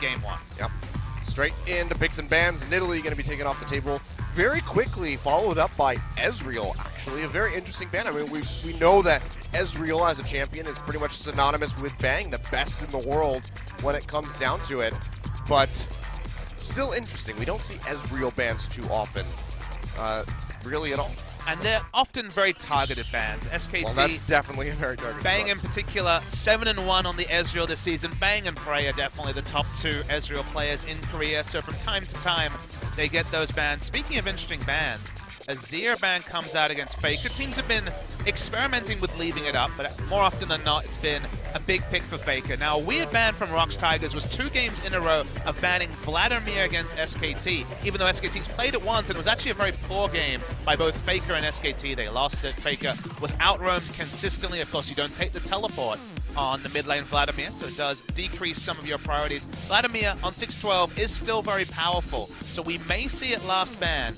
game one. Yep. Straight into picks and bans. Nidalee going to be taken off the table very quickly, followed up by Ezreal, actually. A very interesting ban. I mean, we know that Ezreal as a champion is pretty much synonymous with Bang, the best in the world when it comes down to it. But still interesting. We don't see Ezreal bans too often, really at all. And they're often very targeted bans. SKT, well, that's definitely a very targeted Bang ban. in particular, 7-1 on the Ezreal this season. Bang and Prey are definitely the top two Ezreal players in Korea, so from time to time, they get those bans. Speaking of interesting bans, a Zir ban comes out against Faker. Teams have been experimenting with leaving it up, but more often than not, it's been a big pick for Faker. Now, a weird ban from Rox Tigers was 2 games in a row of banning Vladimir against SKT, even though SKT's played it once, and it was actually a very poor game by both Faker and SKT. They lost it. Faker was out-roamed consistently. Of course, you don't take the teleport on the mid lane Vladimir, so it does decrease some of your priorities. Vladimir on 6-12 is still very powerful, so we may see it last ban.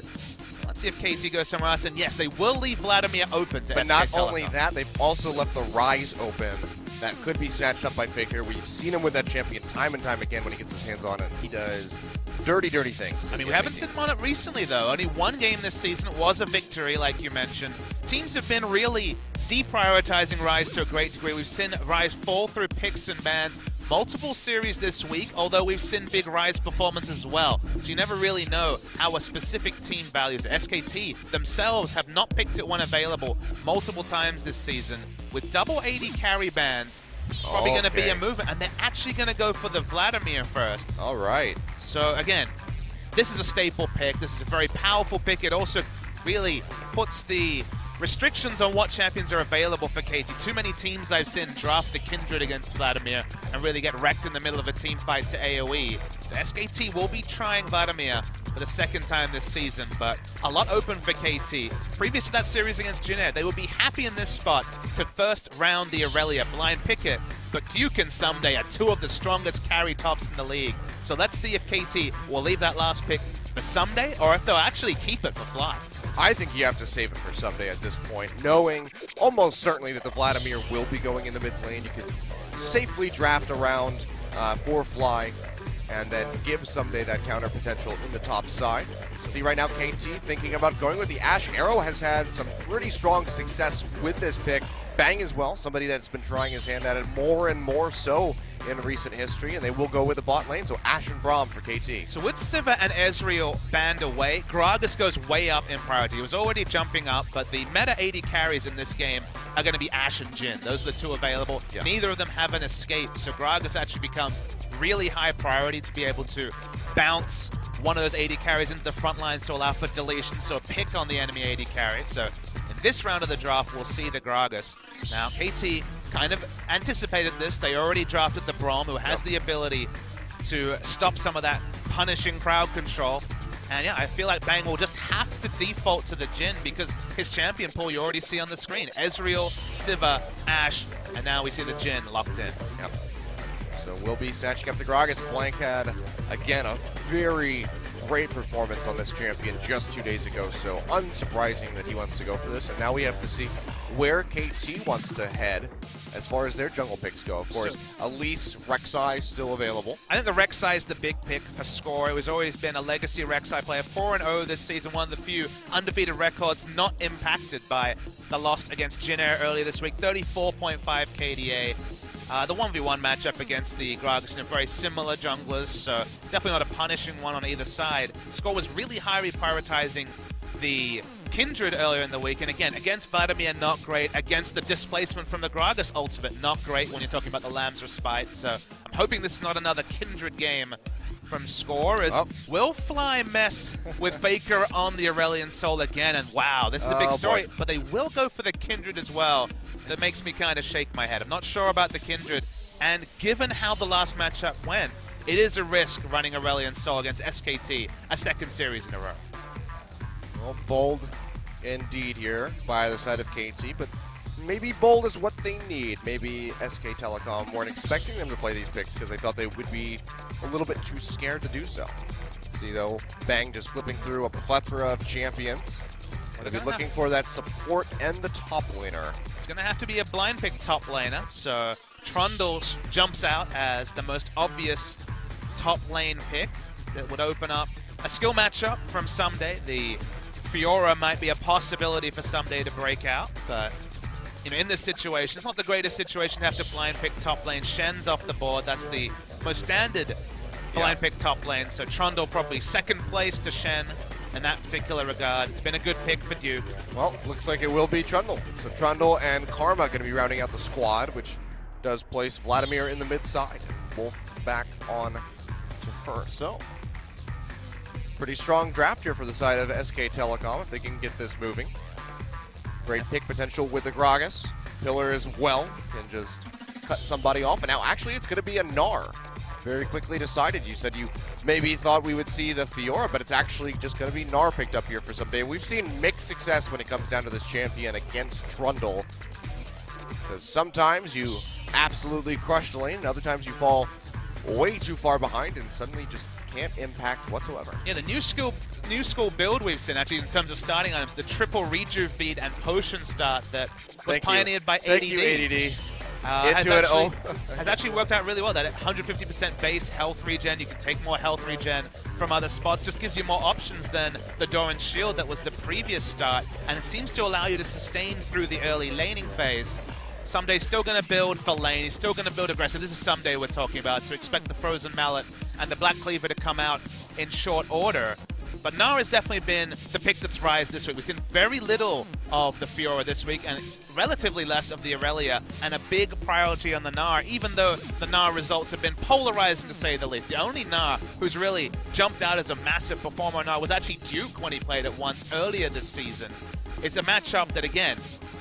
Let's see if KT goes somewhere else, and yes, they will leave Vladimir open to But SK not Telecom. only that, they've also left the Rise open. That could be snatched up by Faker. We've seen him with that champion time and time again when he gets his hands on it. He does dirty, dirty things. I mean, we haven't seen him on it recently, though. Only one game this season was a victory, like you mentioned. Teams have been really deprioritizing Rise to a great degree. We've seen Rise fall through picks and bans multiple series this week, although we've seen big Rise performances as well. So you never really know how a specific team values it. SKT themselves have not picked it when available multiple times this season. With double AD carry bans, it's probably going to be a movement, and they're actually going to go for the Vladimir first. All right. So again, this is a staple pick. This is a very powerful pick. It also really puts the restrictions on what champions are available for KT. Too many teams I've seen draft the Kindred against Vladimir and really get wrecked in the middle of a team fight to AoE. So SKT will be trying Vladimir for the second time this season, but a lot open for KT. Previous to that series against Jin, they would be happy in this spot to first round the Aurelia, blind pick it, but Duke and Someday are 2 of the strongest carry tops in the league. So let's see if KT will leave that last pick for Someday, or if they'll actually keep it for Fly. I think you have to save it for someday at this point, knowing almost certainly that the Vladimir will be going in the mid lane. You can safely draft around for Fly and then give someday that counter potential in the top side. See right now KT thinking about going with the Ashe. Arrow has had some pretty strong success with this pick. Bang as well, somebody that's been trying his hand at it more and more so in recent history, and they will go with the bot lane, so Ashe and Braum for KT. So with Sivir and Ezreal banned away, Gragas goes way up in priority. He was already jumping up, but the meta AD carries in this game are going to be Ashe and Jhin. Those are the 2 available. Yeah. Neither of them have an escape, so Gragas actually becomes really high priority to be able to bounce one of those AD carries into the front lines to allow for deletion, so a pick on the enemy AD carry. So in this round of the draft, we'll see the Gragas. Now, KT kind of anticipated this. They already drafted the Braum, who has the ability to stop some of that punishing crowd control. And yeah, I feel like Bang will just have to default to the Jhin because his champion pool you already see on the screen. Ezreal, Sivir, Ashe, and now we see the Jhin locked in. Yep. So we'll be snatching up the Gragas. Blank had, again, a very great performance on this champion just 2 days ago, so unsurprising that he wants to go for this. And now we have to see where KT wants to head as far as their jungle picks go. Of course, Elise, Rek'Sai still available. I think the Rek'Sai is the big pick for Score. It has always been a legacy Rek'Sai player. 4-0 this season, one of the few undefeated records not impacted by the loss against Jin Air earlier this week. 34.5 KDA. The 1v1 matchup against the Gragas and very similar junglers, so definitely not a punishing one on either side. Score was really highly prioritizing the Kindred earlier in the week, and again, against Vladimir, not great. Against the displacement from the Gragas ultimate, not great when you're talking about the Lamb's Respite. So I'm hoping this is not another Kindred game from Score, as will Fly mess with Faker on the Aurelion Soul again, and wow, this is a big story, but they will go for the Kindred as well. That makes me kind of shake my head. I'm not sure about the Kindred, and given how the last matchup went, it is a risk running Aurelion Soul against SKT a second series in a row. Well, bold indeed here by the side of KT, but maybe bold is what they need. Maybe SK Telecom weren't expecting them to play these picks because they thought they would be a little bit too scared to do so. See though, Bang just flipping through a plethora of champions. They'll be looking for that support and the top laner. It's going to have to be a blind pick top laner, so Trundle jumps out as the most obvious top lane pick that would open up a skill matchup from Someday. The Fiora might be a possibility for Someday to break out, but you know, in this situation, it's not the greatest situation to have to blind pick top lane. Shen's off the board. That's the most standard blind pick top lane. So Trundle probably second place to Shen in that particular regard. It's been a good pick for Duke. Well, looks like it will be Trundle. So Trundle and Karma going to be rounding out the squad, which does place Vladimir in the mid side. Both back on to her. So, pretty strong draft here for the side of SK Telecom if they can get this moving. Great pick potential with the Gragas. Pillar as well can just cut somebody off. And now actually it's going to be a Gnar. Very quickly decided. You said you maybe thought we would see the Fiora, but it's actually just going to be Gnar picked up here for Someday. We've seen mixed success when it comes down to this champion against Trundle. Because sometimes you absolutely crush the lane, and other times you fall way too far behind and suddenly just can't impact whatsoever. Yeah, the new school build we've seen actually in terms of starting items, the triple rejuve bead and potion start that was pioneered by ADD. Thank you, ADD. Has actually worked out really well. That 150% base health regen, you can take more health regen from other spots, just gives you more options than the Doran Shield that was the previous start, and it seems to allow you to sustain through the early laning phase. Someday's still going to build for lane, he's still going to build aggressive. This is Someday we're talking about, so expect the Frozen Mallet and the Black Cleaver to come out in short order. But Gnar has definitely been the pick that's rise this week. We've seen very little of the Fiora this week and relatively less of the Aurelia, and a big priority on the Gnar, even though the Gnar results have been polarizing to say the least. The only Gnar who's really jumped out as a massive performer on Gnar was actually Duke when he played it once earlier this season. It's a matchup that, again,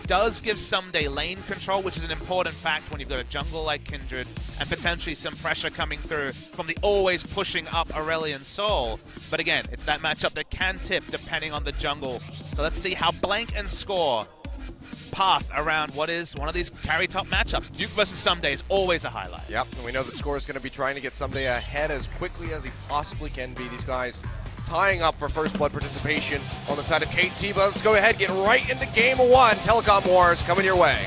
does give Someday lane control, which is an important fact when you've got a jungle like Kindred and potentially some pressure coming through from the always pushing up Aurelion Sol. But again, it's that matchup that can tip depending on the jungle. So let's see how Blank and Score path around what is one of these carry top matchups. Duke versus Someday is always a highlight. Yep, and we know that Score is going to be trying to get Someday ahead as quickly as he possibly can be. These guys tying up for first blood participation on the side of KT, but let's go ahead, get right into game one. Telecom Wars coming your way.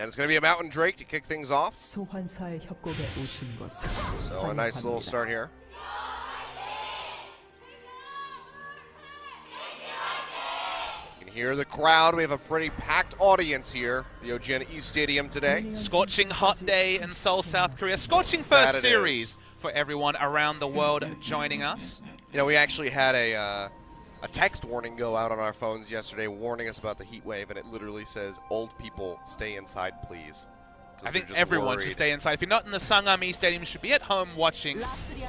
And it's going to be a Mountain Drake to kick things off. So a nice little start here. You can hear the crowd. We have a pretty packed audience here, the Oceana East Stadium today. Scorching hot day in Seoul, South Korea. Scorching first series for everyone around the world joining us. You know, we actually had a text warning go out on our phones yesterday warning us about the heat wave, and it literally says, old people, stay inside, please. I think everyone should stay inside. If you're not in the Sangam East Stadium, you should be at home watching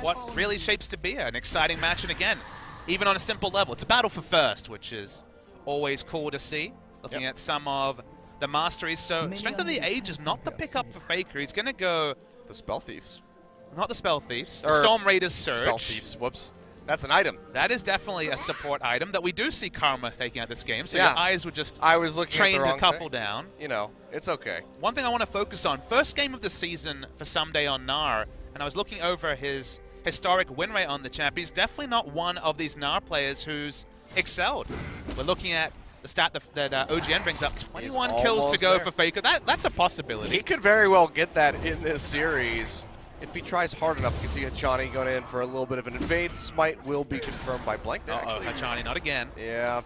what really shapes to be an exciting match. And again, even on a simple level, it's a battle for first, which is always cool to see. Looking at some of the masteries. So Strength of the Age is not the pickup for Faker. He's going to go... The Spell Thieves. Not the Spell Thieves. The Storm Raiders Surge. Spell Thieves, whoops. That's an item. That is definitely a support item that we do see Karma taking out this game. So your eyes were just trained a couple down. You know, it's okay. One thing I want to focus on, first game of the season for Someday on Gnar, and I was looking over his historic win rate on the champ. He's definitely not one of these Gnar players who's excelled. We're looking at the stat that OGN brings up, 21 kills to go for Faker. That's a possibility. He could very well get that in this series. If he tries hard enough, you can see Hachani going in for a little bit of an invade. Smite will be confirmed by Blank there, actually. Hachani, not again. Yeah,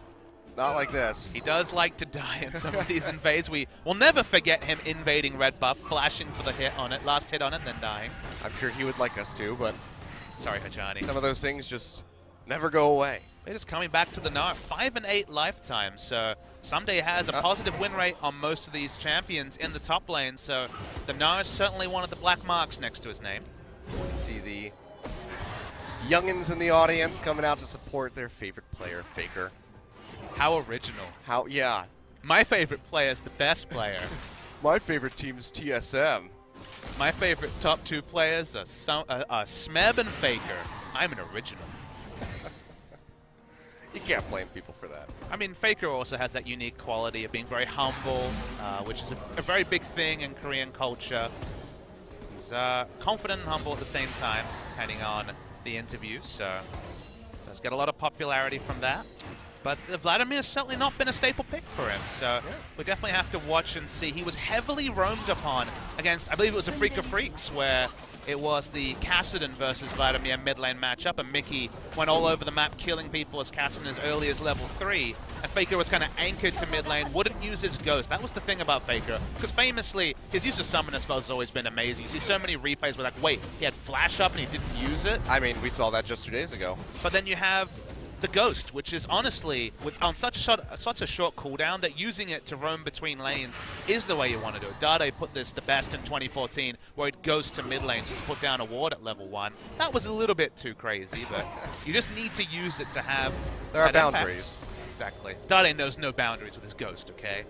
not like this. He does like to die in some of these invades. We will never forget him invading red buff, flashing for the hit on it, last hit on it, then dying. I'm sure he would like us to, but... Sorry, Hachani. Some of those things just never go away. They're just coming back to the Gnar. 5 and 8 lifetime, so Someday has a positive win rate on most of these champions in the top lane, so the Gnar is certainly one of the black marks next to his name. You can see the youngins in the audience coming out to support their favorite player, Faker. How original. Yeah. My favorite player is the best player. My favorite team is TSM. My favorite top 2 players are Smeb and Faker. I'm an original. You can't blame people for that. I mean, Faker also has that unique quality of being very humble, which is a very big thing in Korean culture. He's confident and humble at the same time, depending on the interview, so does get a lot of popularity from that. But Vladimir's certainly not been a staple pick for him, so we definitely have to watch and see. He was heavily roamed upon against, I believe it was a Freak of Freaks, where it was the Kassadin versus Vladimir mid lane matchup, and Mickey went all over the map killing people as Kassadin as early as level 3, and Faker was kind of anchored to mid lane, wouldn't use his Ghost. That was the thing about Faker, because famously, his use of Summoner spells has always been amazing. You see so many replays where like, wait, he had Flash up and he didn't use it? I mean, we saw that just 2 days ago. But then you have the Ghost, which is honestly, on such a short cooldown, that using it to roam between lanes is the way you want to do it. Dade put this the best in 2014, where it goes to mid lane just to put down a ward at level 1. That was a little bit too crazy, but you just need to use it to have there are impact. boundaries. Exactly. Dade knows no boundaries with his Ghost, okay?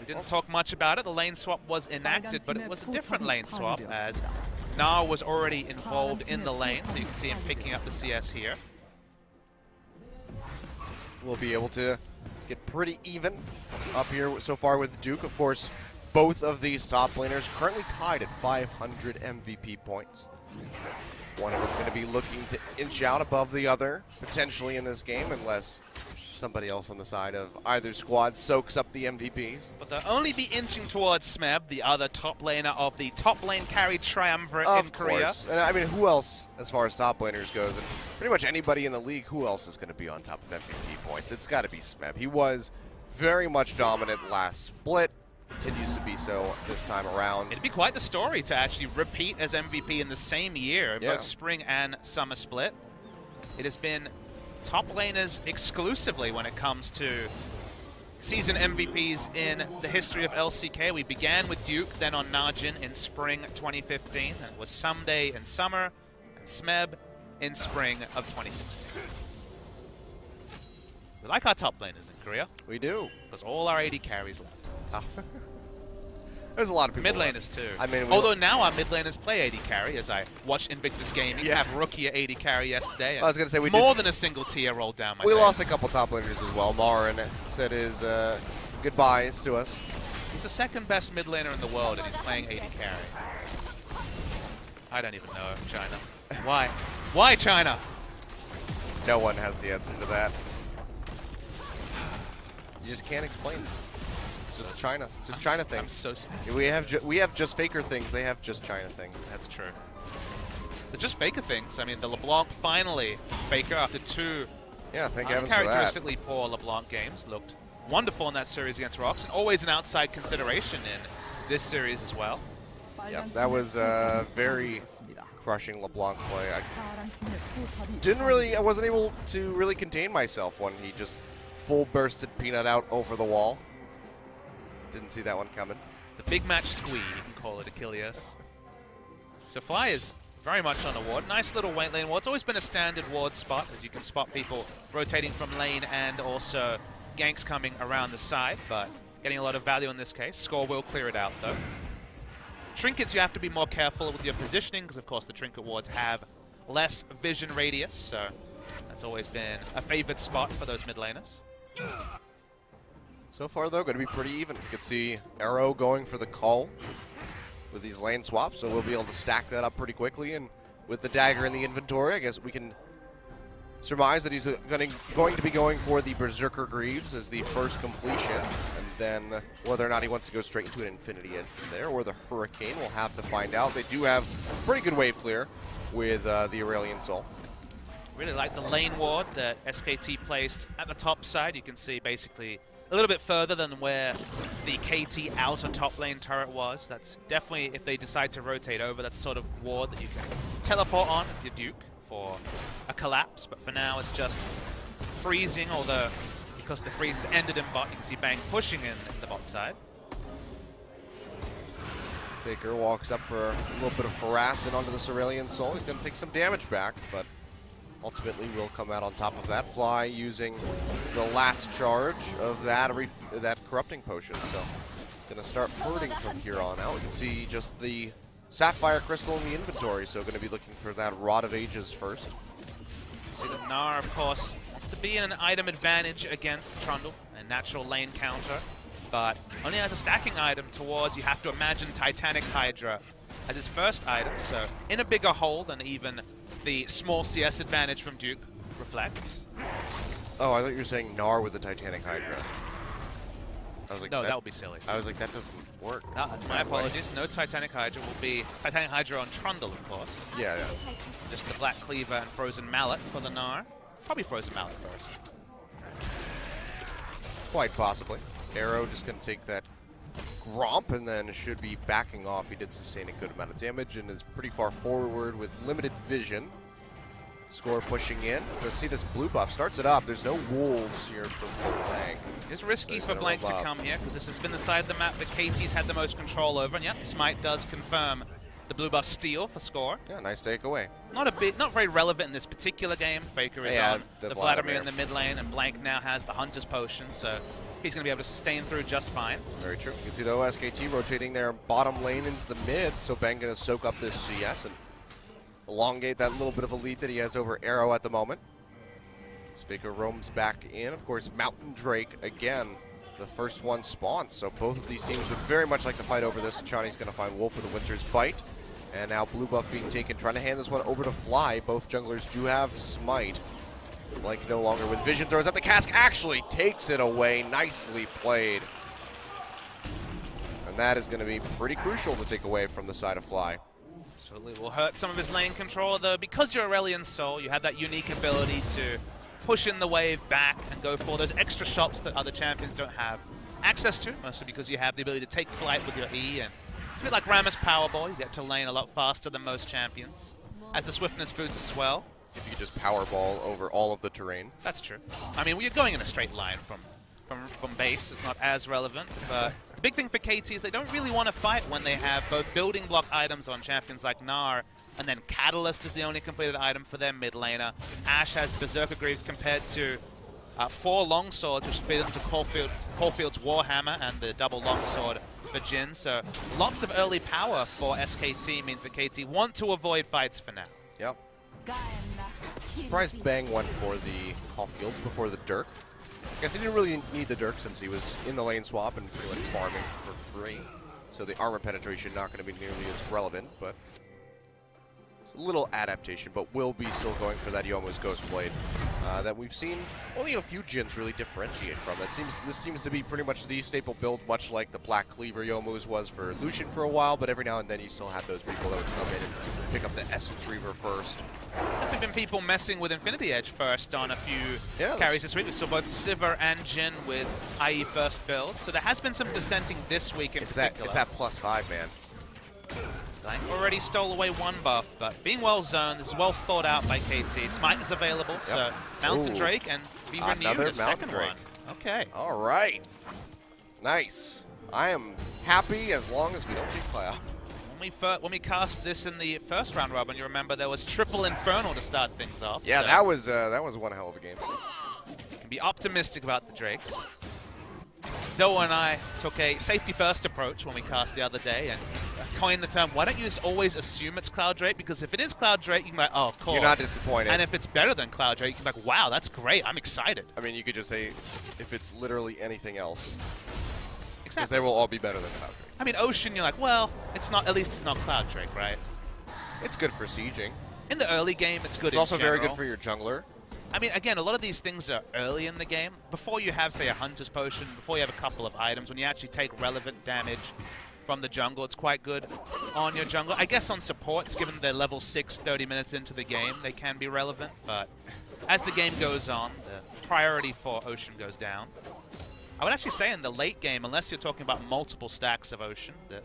We didn't talk much about it. The lane swap was enacted, but it was a different lane swap, as Na was already involved in the lane, so you can see him picking up the CS here. We'll be able to get pretty even up here so far with Duke. Of course, both of these top laners currently tied at 500 MVP points. One of them going to be looking to inch out above the other, potentially in this game, unless somebody else on the side of either squad soaks up the MVPs. But they'll only be inching towards Smeb, the other top laner of the top lane carry triumvirate in Korea. Of course. And I mean, who else, as far as top laners goes, and pretty much anybody in the league, who else is going to be on top of MVP points? It's got to be Smeb. He was very much dominant last split, continues to be so this time around. It'd be quite the story to actually repeat as MVP in the same year, both spring and summer split. It has been top laners exclusively when it comes to season MVPs in the history of LCK. We began with Duke, then on Najin in spring 2015. And it was Someday in summer, and Smeb in spring of 2016. We like our top laners in Korea. We do. Because all our AD carries left. There's a lot of people. Mid laners too. I mean, although now our mid laners play AD carry, as I watched Invictus Gaming have Rookie AD carry yesterday. I was going to say more than a single tier rolled down my We face. lost a couple top laners as well. Marin said his goodbyes to us. He's the second best mid laner in the world, and he's playing AD carry. I don't even know, China. Why? Why China? No one has the answer to that. You just can't explain it. Just China. Just China things. I'm so sad. We have just Faker things. They have just China things. That's true. They're just Faker things. I mean, the LeBlanc finally, Faker after two thank heavens for that. Characteristically poor LeBlanc games, looked wonderful in that series against Rocks, and always an outside consideration in this series as well. Yeah, that was a very crushing LeBlanc play. I wasn't able to really contain myself when he just full bursted Peanut out over the wall. Didn't see that one coming. The big match squee, you can call it, Achilles. So Fly is very much on a ward. Nice little lane ward. It's always been a standard ward spot, as you can spot people rotating from lane and also ganks coming around the side, but getting a lot of value in this case. Score will clear it out, though. Trinkets, you have to be more careful with your positioning, because of course the trinket wards have less vision radius, so that's always been a favored spot for those mid laners. So far, though, going to be pretty even. You can see Arrow going for the call with these lane swaps, so we'll be able to stack that up pretty quickly. And with the dagger in the inventory, I guess we can surmise that he's going to be going for the Berserker Greaves as the first completion. And then whether or not he wants to go straight into an Infinity Edge from there or the Hurricane, we'll have to find out. They do have pretty good wave clear with the Aurelion Soul. Really like the lane ward that SKT placed at the top side. You can see basically a little bit further than where the KT outer top lane turret was. That's definitely, if they decide to rotate over, that's sort of ward that you can teleport on if you're Duke for a collapse. But for now, it's just freezing, although because the freeze has ended in bot, you can see Bang pushing in the bot side. Faker walks up for a little bit of harassment onto the Aurelion Soul. He's going to take some damage back, but ultimately will come out on top of that. Fly using the last charge of that corrupting potion. So it's going to start hurting from here on out. You can see just the Sapphire Crystal in the inventory, so going to be looking for that Rod of Ages first. See that Gnar, of course, wants to be in an item advantage against Trundle, a natural lane counter, but only has a stacking item towards, you have to imagine, Titanic Hydra as his first item, so in a bigger hole than even the small CS advantage from Duke reflects. Oh, I thought you were saying Gnar with the Titanic Hydra. I was like, no, that would be silly. I was like, that doesn't work. My apologies. No Titanic Hydra will be Titanic Hydra on Trundle, of course. Yeah, yeah. Just the Black Cleaver and Frozen Mallet for the Gnar. Probably Frozen Mallet first. Quite possibly. Arrow just going to take that Gromp and then should be backing off. He did sustain a good amount of damage and is pretty far forward with limited vision. Score pushing in. Let's see this blue buff. Starts it up. There's no wolves here for Blank. It's risky for Blank to come here because this has been the side of the map that KT's had the most control over. And yep, Smite does confirm the blue buff steal for score. Yeah, nice takeaway. Not very relevant in this particular game. Faker is on the Vladimir in the mid lane, and Blank now has the Hunter's Potion, so he's going to be able to sustain through just fine. Very true. You can see the OSKT rotating their bottom lane into the mid, so Ben going to soak up this CS and elongate that little bit of a lead that he has over Arrow at the moment. Faker roams back in. Of course, Mountain Drake, again, the first one spawns. So both of these teams would very much like to fight over this. And Chani's going to find Wolf with the Winter's Bite. And now blue buff being taken, trying to hand this one over to Fly. Both junglers do have Smite. Blank no longer with vision, throws at the cask, actually takes it away. Nicely played. And that is going to be pretty crucial to take away from the side of Fly. Absolutely will hurt some of his lane control, though. Because you're Aurelion Soul, you have that unique ability to push in the wave back and go for those extra shots that other champions don't have access to, mostly because you have the ability to take flight with your E, and it's a bit like Rammus Powerball. You get to lane a lot faster than most champions, as the swiftness boosts as well. If you could just Powerball over all of the terrain. That's true. I mean, you're going in a straight line from base. It's not as relevant, but the big thing for KT is they don't really want to fight when they have both building block items on champions like Gnar, and then Catalyst is the only completed item for their mid laner. Ashe has Berserker Greaves compared to 4 longswords, which feed into Caulfield's Warhammer and the double longsword for Jhin. So lots of early power for SKT means that KT want to avoid fights for now. Yep. Surprised Bang went for the Caulfields before the Dirk. I guess he didn't really need the Dirk since he was in the lane swap and pretty much farming for free. So the armor penetration not going to be nearly as relevant, but it's a little adaptation, but will be still going for that Youmuu's Ghostblade that we've seen only a few Jins really differentiate from. This seems to be pretty much the staple build, much like the Black Cleaver Youmuu's was for Lucian for a while, but every now and then you still have those people that would come in and pick up the Essence Reaver first. Definitely been people messing with Infinity Edge first on a few carries this week. We saw both Sivir and Jhin with IE first build, so there has been some dissenting this week in particular. It's that +5, man. Blank already stole away one buff, but being well zoned, this is well thought out by KT. Smite is available, so Mountain Drake and be renewed a second one. Okay. All right. Nice. I am happy as long as we don't take Cloud. When we cast this in the first round robin, you remember there was triple Infernal to start things off. Yeah, so that was one hell of a game. You can be optimistic about the Drakes. Doe and I took a safety-first approach when we cast the other day and coined the term, why don't you just always assume it's Cloud Drake? Because if it is Cloud Drake, you can be like, oh, of course. You're not disappointed. And if it's better than Cloud Drake, you can be like, wow, that's great. I'm excited. I mean, you could just say if it's literally anything else. Exactly. Because they will all be better than Cloud Drake. I mean, Ocean, you're like, well, it's not. At least it's not Cloud Drake, right? It's good for sieging. In the early game, it's good. It's also very good for your jungler. I mean, again, a lot of these things are early in the game. Before you have, say, a Hunter's Potion, before you have a couple of items, when you actually take relevant damage from the jungle, it's quite good on your jungle. I guess on supports, given they're level 6, 30 minutes into the game, they can be relevant. But as the game goes on, the priority for Ocean goes down. I would actually say in the late game, unless you're talking about multiple stacks of Ocean, that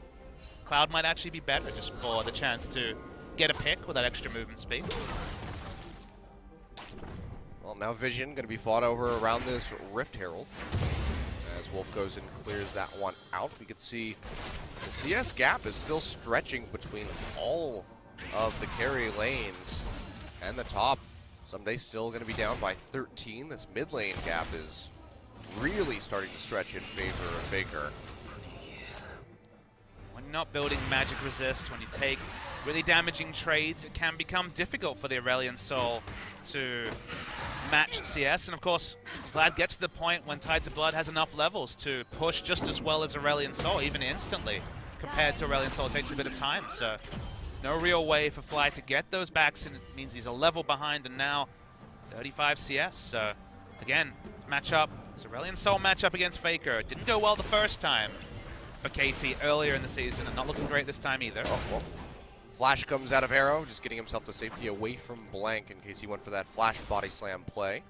Cloud might actually be better just for the chance to get a pick with that extra movement speed. Well, now Vision going to be fought over around this Rift Herald. As Wolf goes and clears that one out, we can see the CS gap is still stretching between all of the carry lanes and the top. Someday still going to be down by 13. This mid lane gap is really starting to stretch in favor of Faker. not building magic resist, when you take really damaging trades, it can become difficult for the Aurelion Soul to match CS. And of course, Vlad gets to the point when Tides of Blood has enough levels to push just as well as Aurelion Soul, even instantly. Compared to Aurelion Soul, it takes a bit of time, so no real way for Fly to get those backs, and it means he's a level behind, and now 35 CS. So again, matchup, it's Aurelion Soul matchup against Faker. It didn't go well the first time for KT earlier in the season, and not looking great this time either. Oh, well. Flash comes out of Arrow, just getting himself to safety away from Blank in case he went for that Flash body slam play.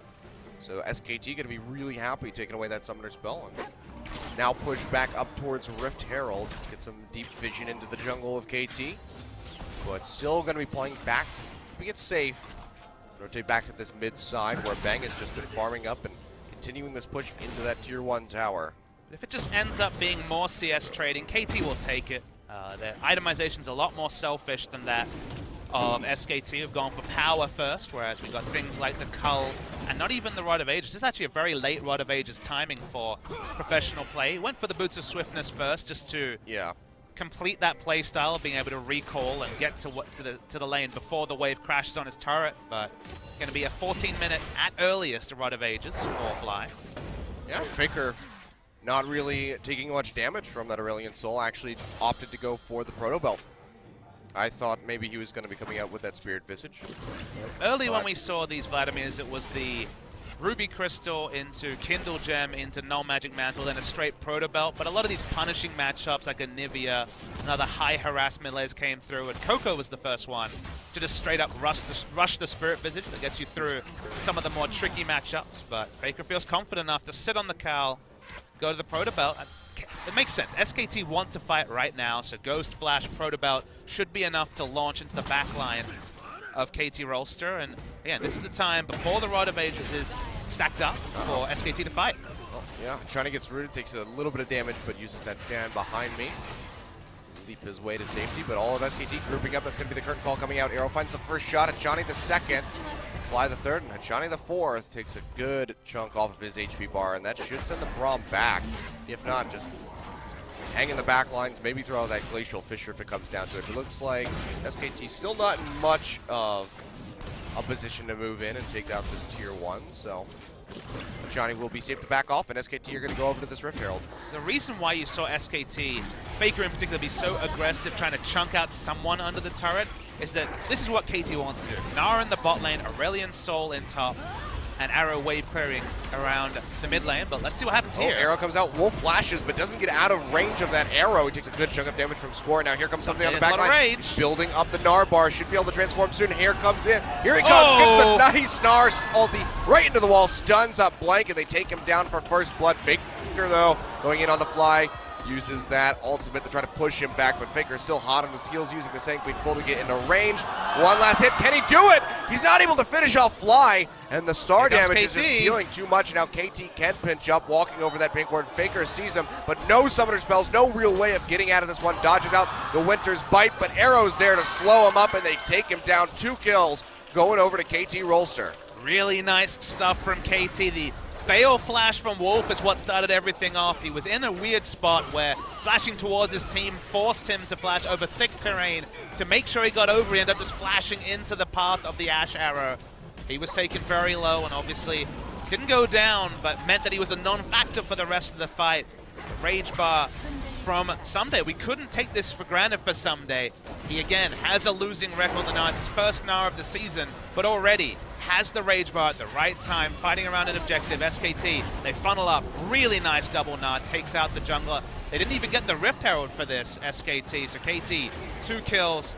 So SKT going to be really happy taking away that Summoner spell, and now push back up towards Rift Herald to get some deep vision into the jungle of KT. But still going to be playing back, keeping it safe. Rotate back to this mid side where Bang has just been farming up and continuing this push into that tier 1 tower. If it just ends up being more CS trading, KT will take it. Their itemization's a lot more selfish than that of SKT, who've gone for power first, whereas we got things like the Cull and not even the Rod of Ages. This is actually a very late Rod of Ages timing for professional play. Went for the Boots of Swiftness first just to complete that play style of being able to recall and get to the lane before the wave crashes on his turret, but going to be a 14-minute at earliest Rod of Ages for Fly. Yeah, Faker not really taking much damage from that Aurelion Soul, actually opted to go for the Proto Belt. I thought maybe he was going to be coming out with that Spirit Visage. Early when we saw these Vladimirs, it was the Ruby Crystal into Kindle Gem into Null Magic Mantle, then a straight Proto Belt. But a lot of these punishing matchups like a Nivea, another high harass melees came through, and Coco was the first one to just straight up rush the Spirit Visage that gets you through some of the more tricky matchups. But Faker feels confident enough to sit on the Cal, go to the Proto Belt. It makes sense. SKT want to fight right now, so Ghost Flash Proto Belt should be enough to launch into the backline of KT Rolster. And again, this is the time before the Rod of Ages is stacked up for SKT to fight. Oh, yeah, China gets rooted, takes a little bit of damage, but uses that stand behind me. Leap his way to safety, but all of SKT grouping up. That's going to be the curtain call coming out. Arrow finds the first shot, Hachani the second, Fly the third, and Hachani the fourth takes a good chunk off of his HP bar, and that should send the Braum back. If not, just hang in the back lines, maybe throw out that Glacial Fissure if it comes down to it. It looks like SKT still not in much of a position to move in and take out this tier 1, so Johnny will be safe to back off, and SKT are going to go over to this Rift Herald. The reason why you saw SKT, Faker in particular, be so aggressive trying to chunk out someone under the turret is that this is what KT wants to do. Nara in the bot lane, Aurelion Soul in top, and Arrow wave clearing around the mid lane, but let's see what happens here. Arrow comes out, Wolf flashes, but doesn't get out of range of that arrow. He takes a good chunk of damage from Score. Now here comes something on the back line. Building up the Gnar bar, should be able to transform soon. Here comes in. Here he comes, gets the nice Gnar ulti right into the wall, stuns up Blank, and they take him down for first blood. Faker, though, going in on the fly, uses that ultimate to try to push him back, but Faker is still hot on his heels, using the Sanguine Full to get into range. One last hit, can he do it? He's not able to finish off Fly, and the star damage is just dealing too much. Now KT can pinch up, walking over that pink ward. Faker sees him, but no summoner spells, no real way of getting out of this one. Dodges out the Winter's Bite, but Arrow's there to slow him up, and they take him down. 2 kills going over to KT Rolster. Really nice stuff from KT. The fail flash from Wolf is what started everything off. He was in a weird spot where flashing towards his team forced him to flash over thick terrain to make sure he got over. He ended up just flashing into the path of the Ash arrow. He was taken very low and obviously didn't go down, but meant that he was a non-factor for the rest of the fight. Rage bar from Someday. We couldn't take this for granted for Someday. He again has a losing record on the Gnar. It's his first Gnar of the season, but already has the Rage bar at the right time, fighting around an objective. SKT, they funnel up. Really nice double Gnar, takes out the jungler. They didn't even get the Rift Herald for this, SKT. So KT, 2 kills.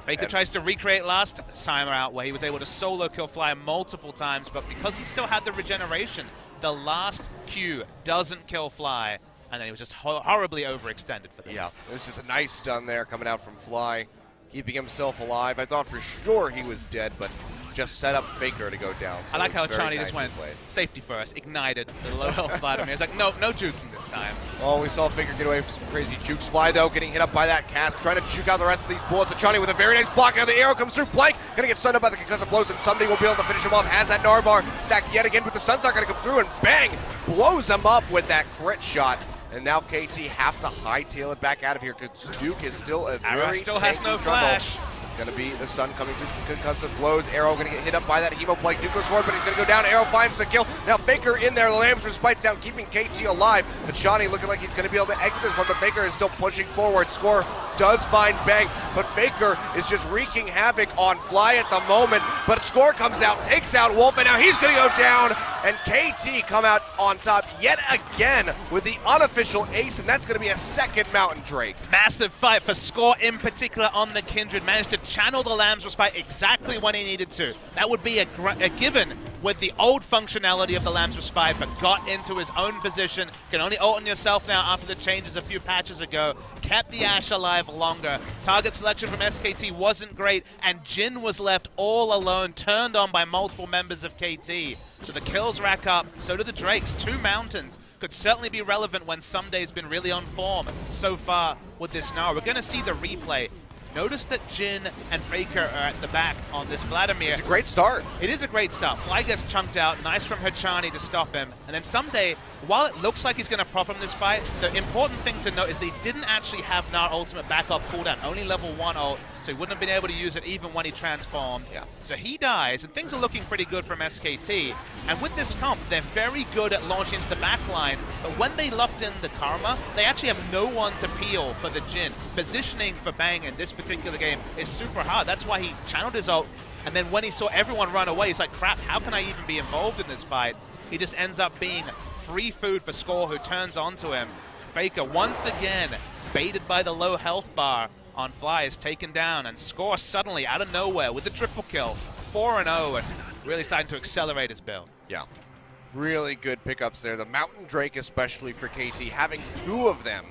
Faker tries to recreate last time out where he was able to solo kill Fly multiple times, but because he still had the regeneration, the last Q doesn't kill Fly, and then he was just horribly overextended for them. Yeah, it was just a nice stun there coming out from Fly, keeping himself alive. I thought for sure he was dead, but just set up Faker to go down. So I like how Chani just went safety first, ignited the low health Vladimir. It's like, no juking this time. Oh, we saw Faker get away from some crazy jukes. Fly, though, getting hit up by that cast, trying to juke out the rest of these bullets. So Chani with a very nice block. Now the arrow comes through. Blank, gonna get stunned up by the concussive blows, and somebody will be able to finish him off. Has that Gnar bar stacked yet again, but the stun's not gonna come through, and bang! Blows him up with that crit shot. And now KT have to hightail it back out of here because Duke is still a Arrow very still has no tanky flash. trundle. It's going to be the stun coming through concussive blows. Arrow going to get hit up by that Hemo Blake. Duke goes forward, but he's going to go down. Arrow finds the kill. Now Faker in there. Lambs Respite's down, keeping KT alive. But Shawnee looking like he's going to be able to exit this one, but Faker is still pushing forward. Score does find Bang, but Faker is just wreaking havoc on Fly at the moment. But Score comes out, takes out Wolf, and now he's going to go down. And KT come out on top yet again with the unofficial ace, and that's going to be a second Mountain Drake. Massive fight for Score in particular on the Kindred. Managed to channel the Lamb's Respite exactly when he needed to. That would be a given with the old functionality of the Lamb's Respite, but got into his own position. Can only ult on yourself now after the changes a few patches ago. Kept the Ashe alive longer. Target selection from SKT wasn't great, and Jin was left all alone, turned on by multiple members of KT. So the kills rack up, so do the Drakes. 2 Mountains could certainly be relevant when Sunday's been really on form so far with this Gnar. We're going to see the replay. Notice that Jin and Faker are at the back on this Vladimir. It's a great start. It is a great start. Fly gets chunked out. Nice from Hachani to stop him. And then Someday, while it looks like he's going to prop from this fight, the important thing to note is they didn't actually have Gnar ultimate back off cooldown. Only level 1 ult, so he wouldn't have been able to use it even when he transformed. Yeah. So he dies, and things are looking pretty good from SKT. And with this comp, they're very good at launching into the backline, but when they locked in the Karma, they actually have no one to peel for the Jin. Positioning for Bang in this particular game is super hard. That's why he channeled his ult, and then when he saw everyone run away, he's like, crap, how can I even be involved in this fight? He just ends up being free food for Score, who turns onto him. Faker, once again, baited by the low health bar on Fly, is taken down, and Score suddenly, out of nowhere, with the triple kill, 4-0, and really starting to accelerate his build. Yeah, really good pickups there. The Mountain Drake, especially for KT, having 2 of them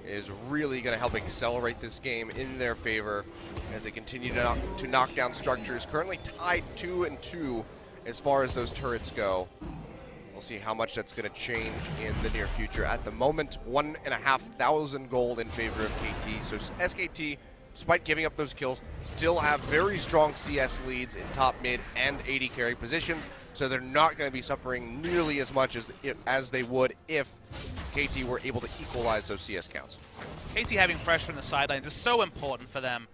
is really going to help accelerate this game in their favor as they continue to knock down structures. Currently tied 2-2 as far as those turrets go. We'll see how much that's going to change in the near future. At the moment, 1,500 gold in favor of KT. So SKT, despite giving up those kills, still have very strong CS leads in top, mid, and AD carry positions. So they're not going to be suffering nearly as much as they would if KT were able to equalize those CS counts. KT having pressure from the sidelines is so important for them.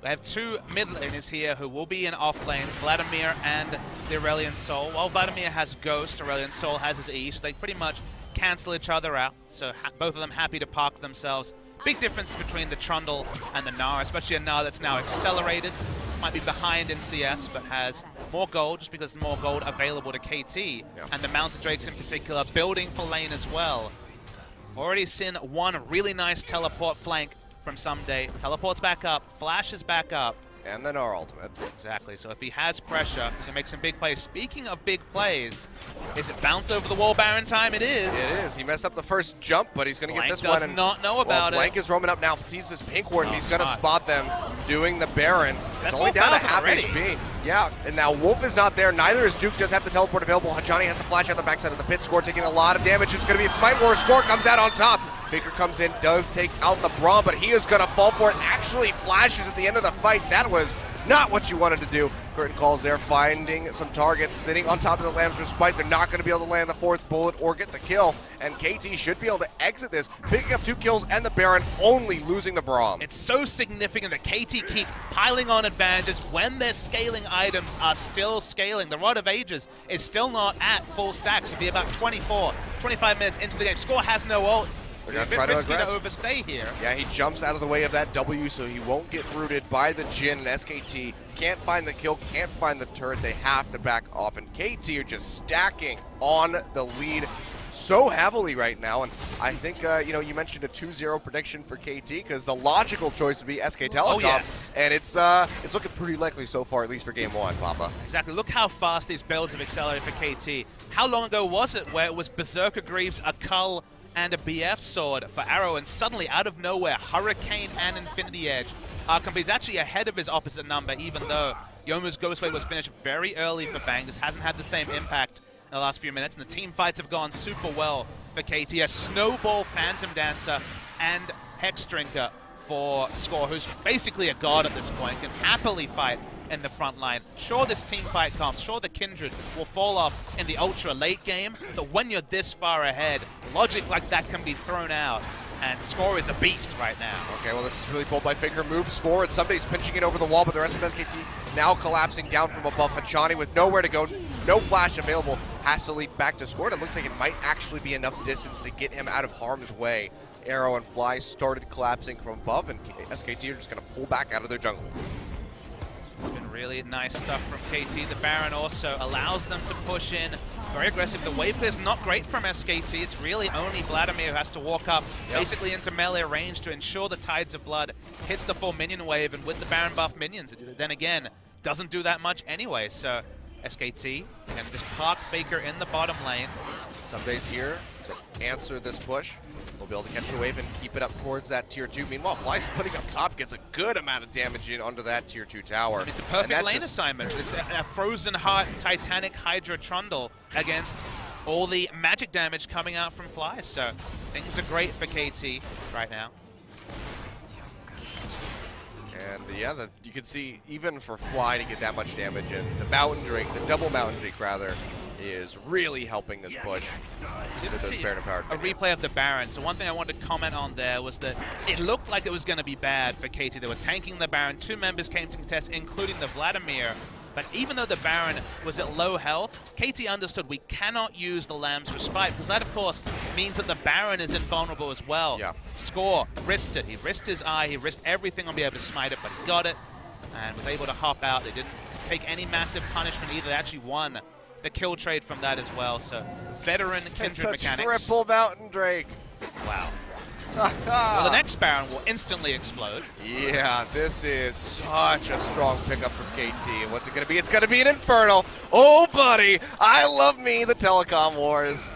They have 2 mid laners here who will be in off lanes, Vladimir and the Aurelion Sol. While Vladimir has Ghost, Aurelion Sol has his E, so they pretty much cancel each other out. So both of them happy to park themselves. Big difference between the Trundle and the Gnar, especially a Gnar that's now accelerated. Might be behind in CS, but has more gold just because there's more gold available to KT. Yeah. And the Mountain Drakes in particular building for lane as well. Already seen one really nice teleport flank from Someday. Teleports back up, flashes back up. And then our ultimate. Exactly, so if he has pressure, he can make some big plays. Speaking of big plays, is it bounce over the wall Baron time? It is. It is. He messed up the first jump, but he's going to get this does one. not know about it. Blank is roaming up now, sees this pink ward, and he's going to spot them doing the Baron. That's it's only down to half already. HP. Yeah, and now Wolf is not there. Neither is Duke, does have the teleport available. Hachani has to flash out the backside of the pit. Score taking a lot of damage. It's going to be a Smite War. Score comes out on top. Faker comes in, does take out the Braum, but he is going to fall for it. Actually flashes at the end of the fight. That was not what you wanted to do. Curtain calls there, finding some targets, sitting on top of the Lamb's Respite. They're not going to be able to land the 4th bullet or get the kill, and KT should be able to exit this, picking up 2 kills and the Baron, only losing the Braum. It's so significant that KT keep piling on advantages when their scaling items are still scaling. The Rod of Ages is still not at full stacks. It'll be about 25 minutes into the game. Score has no ult. They're going a to bit try risky to to overstay here. Yeah, he jumps out of the way of that W, so he won't get rooted by the Jin, and SKT can't find the kill, can't find the turret. They have to back off, and KT are just stacking on the lead so heavily right now. And I think, you know, you mentioned a 2-0 prediction for KT, because the logical choice would be SK Telecom. Oh, yes. And it's looking pretty likely so far, at least for game 1, Papa. Exactly. Look how fast these builds have accelerated for KT. How long ago was it where it was Berserker Greaves, a Cull, and a BF sword for Arrow, and suddenly out of nowhere, Hurricane and Infinity Edge are complete. He's actually ahead of his opposite number, even though Yomu's Ghostblade was finished very early for Bang. Just hasn't had the same impact in the last few minutes, and the team fights have gone super well for KT. A Snowball Phantom Dancer and Hex Drinker for Score, who's basically a god at this point, can happily fight in the front line. Sure, this team fight comes. Sure, the Kindred will fall off in the ultra late game, but when you're this far ahead, logic like that can be thrown out. And Score is a beast right now. Okay, well, this is really bold by Faker. Moves forward. Somebody's pinching it over the wall, but the rest of SKT now collapsing down from above. Hachani with nowhere to go, no flash available, has to leap back to Score. It looks like it might actually be enough distance to get him out of harm's way. Arrow and Fly started collapsing from above, and SKT are just going to pull back out of their jungle. It's been really nice stuff from KT. The Baron also allows them to push in. Very aggressive. The wave is not great from SKT. It's really only Vladimir who has to walk up basically into melee range to ensure the Tides of Blood hits the full minion wave, and with the Baron buff minions, then again, doesn't do that much anyway. So SKT can just park Faker in the bottom lane. Sunday's here to answer this push. We'll be able to catch the wave and keep it up towards that tier 2. Meanwhile, Fly's putting up top, gets a good amount of damage in onto that tier 2 tower. It's a perfect lane assignment. It's a Frozen Heart Titanic Hydra Trundle against all the magic damage coming out from Fly. So things are great for KT right now. And yeah, you can see even for Fly to get that much damage in, the Mountain Drake, the double Mountain Drake rather, is really helping this push into those Baron empowered minions. A replay of the Baron. So one thing I wanted to comment on there was that it looked like it was going to be bad for KT. They were tanking the Baron. 2 members came to contest, including the Vladimir. But even though the Baron was at low health, KT understood we cannot use the Lamb's Respite, because that, of course, means that the Baron is invulnerable as well. Yeah. Score risked it. He risked his eye. He risked everything on being able to smite it, but he got it and was able to hop out. They didn't take any massive punishment either. They actually won the kill trade from that as well. So veteran Kindred mechanics. Triple Mountain Drake. Wow. Well, the next Baron will instantly explode. Yeah, this is such a strong pickup from KT. And what's it going to be? It's going to be an Infernal. Oh, buddy. I love me the Telecom Wars.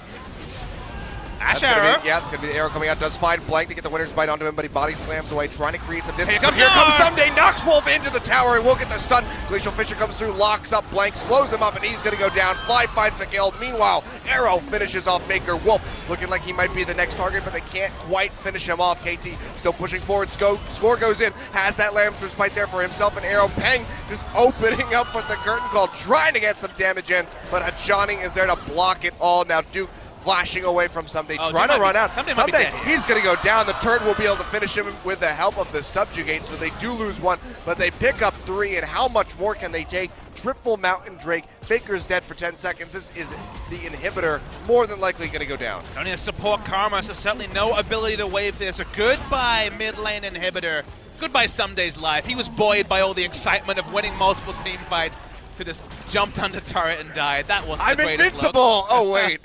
Ash Arrow. Yeah, it's going to be the arrow coming out. Does find Blank to get the winner's bite onto him, but he body slams away, trying to create some distance. Here comes Someday, knocks Wolf into the tower, and will get the stun. Glacial Fisher comes through, locks up Blank, slows him up, and he's going to go down. Fly finds the kill. Meanwhile, Arrow finishes off Maker. Wolf looking like he might be the next target, but they can't quite finish him off. KT still pushing forward. Score goes in, has that Lamb's Respite there for himself, and Arrow Peng just opening up with the curtain call, trying to get some damage in, but Hachani is there to block it all. Now Duke flashing away from Someday, trying to run out. Someday, he's going to go down. The turret will be able to finish him with the help of the Subjugate, so they do lose 1, but they pick up 3, and how much more can they take? Triple Mountain Drake. Faker's dead for 10 seconds. This is the inhibitor, more than likely going to go down. Only a support Karma, so certainly no ability to wave this. A goodbye mid lane inhibitor. Goodbye Someday's life. He was buoyed by all the excitement of winning multiple team fights to just jumped under turret and died. That was the greatest invincible! Look. Oh, wait.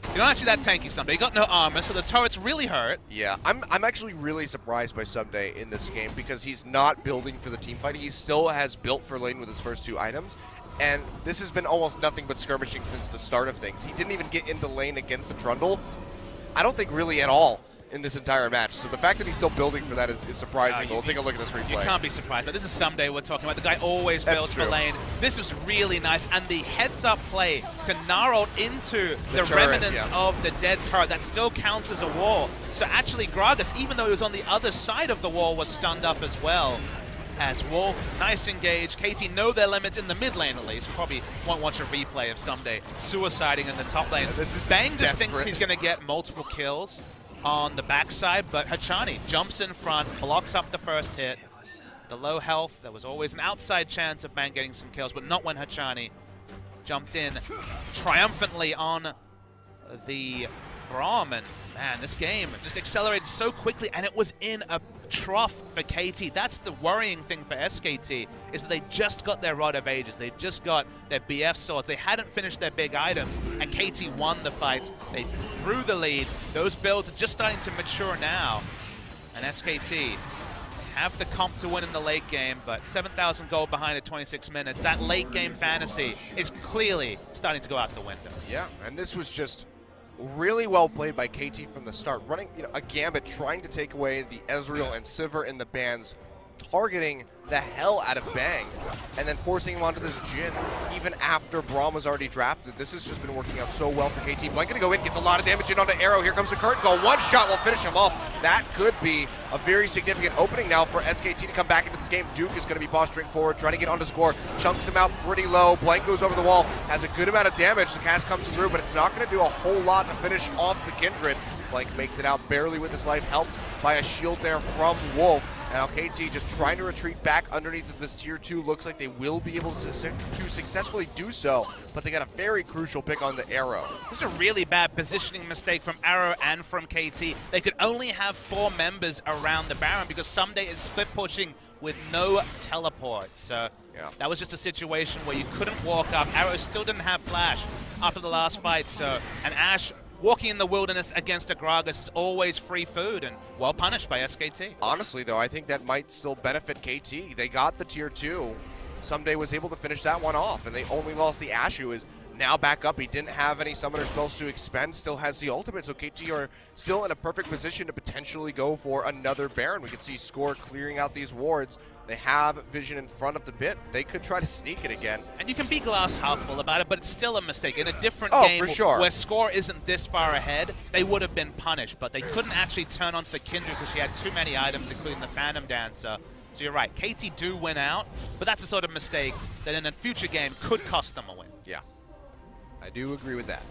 You're not actually that tanky, Someday. You got no armor, so the turret's really hurt. Yeah, I'm actually really surprised by Someday in this game because he's not building for the team fight. He still has built for lane with his first 2 items, and this has been almost nothing but skirmishing since the start of things. He didn't even get into lane against the Trundle, I don't think really at all in this entire match. So the fact that he's still building for that is surprising. We'll take a look at this replay. You can't be surprised, but this is Someday we're talking about. The guy always builds for lane. This was really nice, and the heads-up play to Gnarled into the turret, remnants of the dead turret, that still counts as a wall. So actually Gragas, even though he was on the other side of the wall, was stunned up as well. As Wolf, nice engage. KT know their limits in the mid lane at least. Probably won't watch a replay of Someday suiciding in the top lane. Bang just thinks he's going to get multiple kills on the backside, but Hachani jumps in front, blocks up the first hit. The low health, there was always an outside chance of Bang getting some kills, but not when Hachani jumped in triumphantly on the Braum. And man, this game just accelerated so quickly, and it was in a trough for KT. That's the worrying thing for SKT, is that they just got their Rod of Ages. They just got their BF swords. They hadn't finished their big items, and KT won the fight. They threw the lead. Those builds are just starting to mature now, and SKT have the comp to win in the late game, but 7,000 gold behind at 26 minutes. That late game fantasy is clearly starting to go out the window. Yeah, and this was just really well played by KT from the start, running a gambit, trying to take away the Ezreal and Sivir in the bans, targeting the hell out of Bang and then forcing him onto this Jhin even after Braum was already drafted. This has just been working out so well for KT. Blank gonna go in, gets a lot of damage in onto Arrow. Here comes the curtain call. One shot will finish him off. That could be a very significant opening now for SKT to come back into this game. Duke is gonna be posturing forward, trying to get onto score. Chunks him out pretty low. Blank goes over the wall, has a good amount of damage. The cast comes through, but it's not gonna do a whole lot to finish off the Kindred. Blank makes it out barely with his life, helped by a shield there from Wolf. And now KT just trying to retreat back underneath of this tier 2. Looks like they will be able to successfully do so, but they got a very crucial pick on the Arrow. This is a really bad positioning mistake from Arrow and from KT. They could only have 4 members around the Baron because Someday is split pushing with no teleport. So yeah, that was just a situation where you couldn't walk up. Arrow still didn't have flash after the last fight, so and Ashe walking in the wilderness against a Gragas is always free food and well punished by SKT. Honestly, though, I think that might still benefit KT. They got the tier 2. Someday was able to finish that one off, and they only lost the Ashe, who is now back up. He didn't have any summoner spells to expend, still has the ultimate, so KT are still in a perfect position to potentially go for another Baron. We can see Score clearing out these wards. They have vision in front of the pit. They could try to sneak it again. And you can be glass half full about it, but it's still a mistake. In a different game for sure, where Score isn't this far ahead, they would have been punished, but they couldn't actually turn onto the Kindred because she had too many items, including the Phantom Dancer. So you're right, KT do win out, but that's a sort of mistake that in a future game could cost them a win. Yeah, I do agree with that.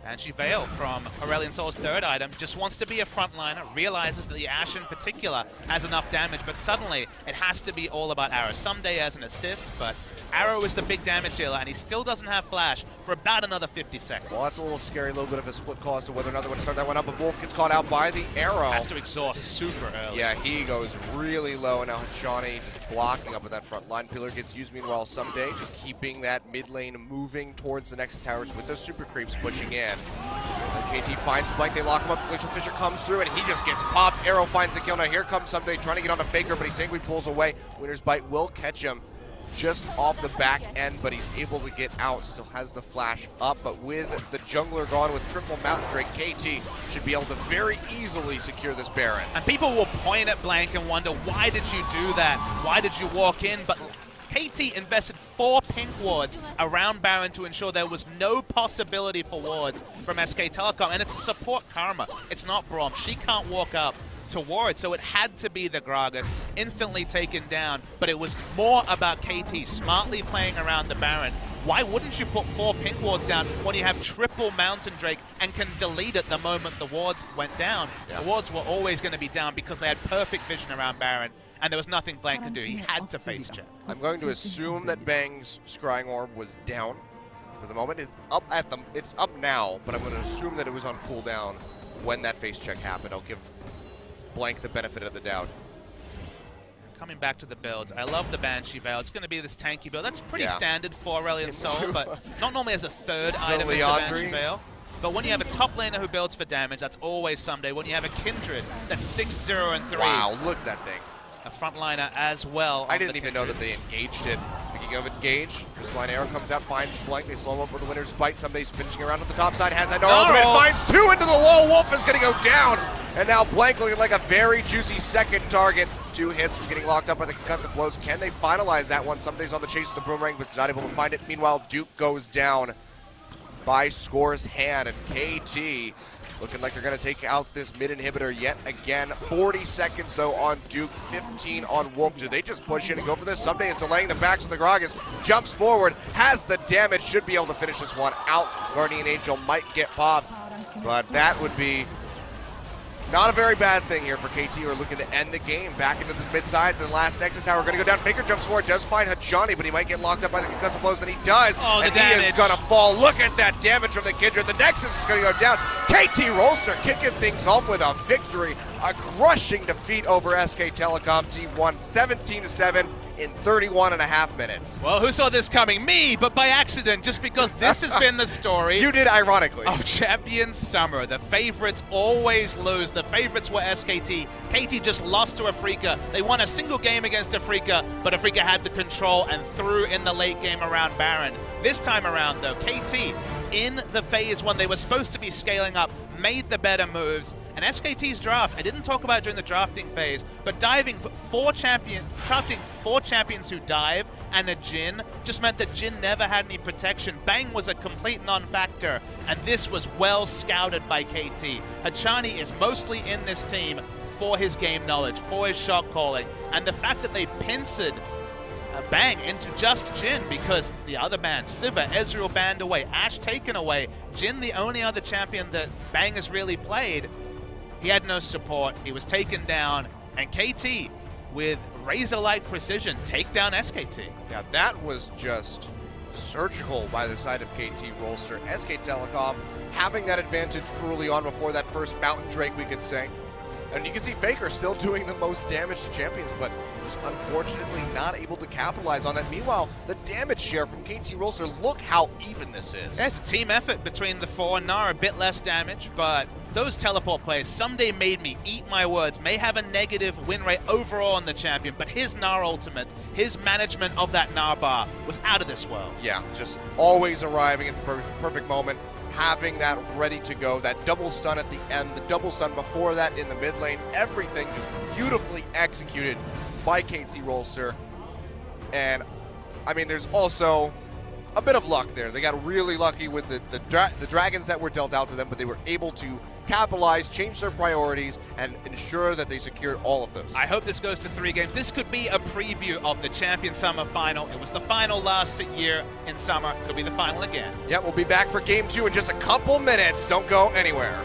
Banshee Veil from Aurelion Sol's 3rd item just wants to be a frontliner, realizes that the Ashe in particular has enough damage, but suddenly it has to be all about Arrow. Someday as an assist, but Arrow is the big damage dealer, and he still doesn't have flash for about another 50 seconds. Well, that's a little scary, a little bit of a split call as to whether or not they want to start that one up, but Wolf gets caught out by the Arrow. Has to exhaust super early. Yeah, he goes really low, and now Johnny just blocking up with that front line. Pillar gets used, meanwhile Someday just keeping that mid lane moving towards the Nexus towers with those super creeps pushing in. And KT finds Blank, they lock him up, Glacial Fissure comes through, and he just gets popped. Arrow finds the kill. Now here comes Someday trying to get on a Faker, but he sanguine pulls away. Winner's Bite will catch him just off the back end, but he's able to get out, still has the flash up, but with the jungler gone with triple Mountain Drake, KT should be able to very easily secure this Baron. And people will point at Blank and wonder, why did you do that? Why did you walk in? But KT invested 4 pink wards around Baron to ensure there was no possibility for wards from SK Telecom, and it's a support Karma. It's not Braum. She can't walk up to ward, so it had to be the Gragas, instantly taken down, but it was more about KT smartly playing around the Baron. Why wouldn't you put 4 pink wards down when you have triple Mountain Drake and can delete it the moment the wards went down? Yeah. The wards were always going to be down because they had perfect vision around Baron, and there was nothing Blank could do. He had to face check. I'm going to assume that Bang's Scrying Orb was down for the moment. It's up now, but I'm going to assume that it was on cooldown when that face check happened. I'll give Blank the benefit of the doubt. Coming back to the builds, I love the Banshee Veil. It's going to be this tanky build. That's pretty standard for Aurelion Sol, but not normally as a 3rd item as the Banshee Veil. But when you have a top laner who builds for damage, that's always Someday. When you have a Kindred, that's 6-0 and 3. Wow, look at that thing. A frontliner as well. I didn't even know that they engaged it. Speaking of engage, this line Arrow comes out, finds Blank. They slow him up with the Winner's Bite. Somebody's finishing around on the top side, has that ultimate, finds 2 into the wall. Wolf is going to go down. And now Blank looking like a very juicy 2nd target. 2 hits from getting locked up by the concussive blows. Can they finalize that one? Somebody's on the chase with the boomerang, but it's not able to find it. Meanwhile, Duke goes down by Score's hand, and KT looking like they're going to take out this mid inhibitor yet again. 40 seconds though on Duke, 15 on Wolf. Do they just push in and go for this? Someday is delaying the backs of the Gragas, jumps forward, has the damage, should be able to finish this one out. Guardian Angel might get popped, but that would be not a very bad thing here for KT, who are looking to end the game. Back into this mid side, the last Nexus tower, going to go down. Faker jumps forward, does find Hajani, but he might get locked up by the concussive blows, and he does. Oh, and he is going to fall. Look at that damage from the Kindred. The Nexus is going to go down. KT Rolster kicking things off with a victory. A crushing defeat over SK Telecom. Team won 17-7 in 31.5 minutes. Well, who saw this coming? Me, but by accident, just because this has been the story. You did, ironically. Of Champion Summer. The favorites always lose. The favorites were SKT. KT just lost to Afrika. They won a single game against Afrika, but Afrika had the control and threw in the late game around Baron. This time around, though, KT, in the phase when they were supposed to be scaling up, made the better moves, And SKT's draft, I didn't talk about it during the drafting phase, but drafting 4 champions who dive and a Jhin just meant that Jhin never had any protection. Bang was a complete non-factor, and this was well scouted by KT. Hachani is mostly in this team for his game knowledge, for his shot calling, and the fact that they pincered Bang into just Jhin because the other band, Sivir, Ezreal banned away, Ashe taken away, Jhin the only other champion that Bang has really played. He had no support, he was taken down, and KT, with razor-like precision, take down SKT. Yeah, that was just surgical by the side of KT Rolster. SK Telecom having that advantage early on before that first Mountain Drake, we could say. And you can see Faker still doing the most damage to champions, but was unfortunately not able to capitalize on that. Meanwhile, the damage share from KT Rolster, look how even this is. Yeah, it's a team effort between the 4. Gnar a bit less damage, but those teleport players someday made me eat my words. May have a negative win rate overall on the champion, but his Gnar ultimate, his management of that Gnar bar was out of this world. Yeah, just always arriving at the perfect moment, having that ready to go, that double stun at the end, the double stun before that in the mid lane, everything just beautifully executed by KT Rolster. And I mean, there's also a bit of luck there. They got really lucky with the dragons that were dealt out to them, but they were able to capitalize, change their priorities, and ensure that they secured all of those. I hope this goes to 3 games. This could be a preview of the Champion Summer Final. It was the final last year in summer. Could be the final again. Yeah, we'll be back for Game 2 in just a couple minutes. Don't go anywhere.